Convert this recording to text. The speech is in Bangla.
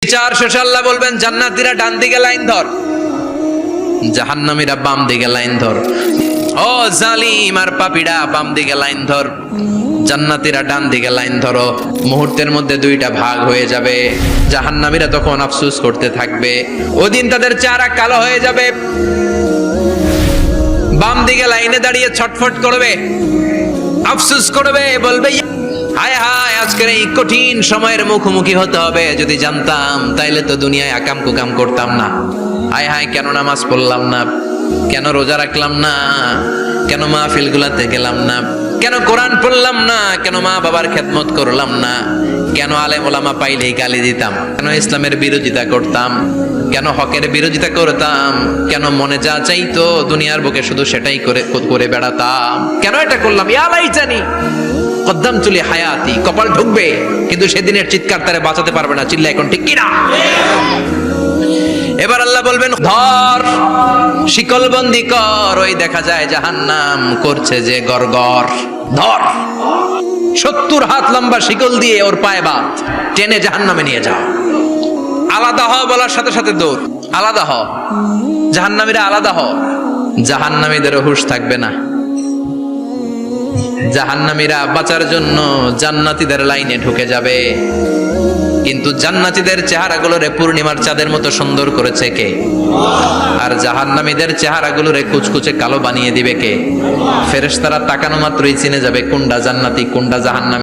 বিচার শেষে আল্লাহ বলবেন জান্নাতীরা ডান দিকে লাইন ধর, জাহান্নামীরা বাম দিকে লাইন ধর। ও জালিম আর পাপীরা বাম দিকে লাইন ধর, জান্নাতীরা ডান দিকে লাইন ধরো। মুহূর্তের মধ্যে দুইটা ভাগ হয়ে যাবে। জাহান্নামীরা তখন আফসোস করতে থাকবে, ওদিন তাদের চেহারা কালো হয়ে যাবে। বাম দিকে লাইনে দাঁড়িয়ে ছটফট করবে, আফসোস করবে, বলবে হায় হায় আজকের এই কঠিন সময়ের মুখোমুখি হতে হবে, যদি জানতাম তাইলে তো দুনিয়ায় আকাম কুকাম করতাম না। হায় হায় কেন নামাজ পড়লাম না, কেন রোজা রাখলাম না, কেন মাহফিলগুলাতে গেলাম না, কেন কোরআন পড়লাম না, কেন মা বাবার খেদমত করলাম না, কেন আলেম ওলামা পাইলেই গালি দিতাম, কেন ইসলামের বিরোধিতা করতাম, কেন হকের বিরোধিতা করতাম, কেন মনে যা চাইতো দুনিয়ার বুকে শুধু সেটাই করে বেড়াতাম, কেন এটা করলাম। ইয়ালাই জানি কদ্দাম চুলি হায়াতি, কপাল ঢুকবে কিন্তু সেদিনের চিৎকার তারে বাঁচাতে পারবে না। চিল্লা এখন ঠিক কিনা? এবার আল্লাহ বলবেন ধর, শিকলবন্দি কর। ওই দেখা যায় জাহান্নাম করছে যে গরগর, ধর 70 হাত লম্বা শিকল দিয়ে ওর পায়ে বাঁধ, টেনে জাহান্নামে নিয়ে যাও। আলাদা হ বলার সাথে সাথে দৌড়, আলাদা হ, জাহান্নামীরা আলাদা হ। জাহান্নামীদের হুঁশ থাকবে না। জাহান্নামীরা বাঁচার জন্য জান্নাতীদের লাইনে ঢুকে যাবে, কিন্তু জান্নাতীদের চেহারাগুলোরে পূর্ণিমার চাঁদের মতো সুন্দর করেছে কে? আর জাহান্নামীদের চেহারাগুলোরে কুচকুচে কালো বানিয়ে দিবে কে? ফেরেশতারা তাকানো মাত্রই চিনে যাবে কোনটা জান্নাতি কোনটা জাহান্নামী।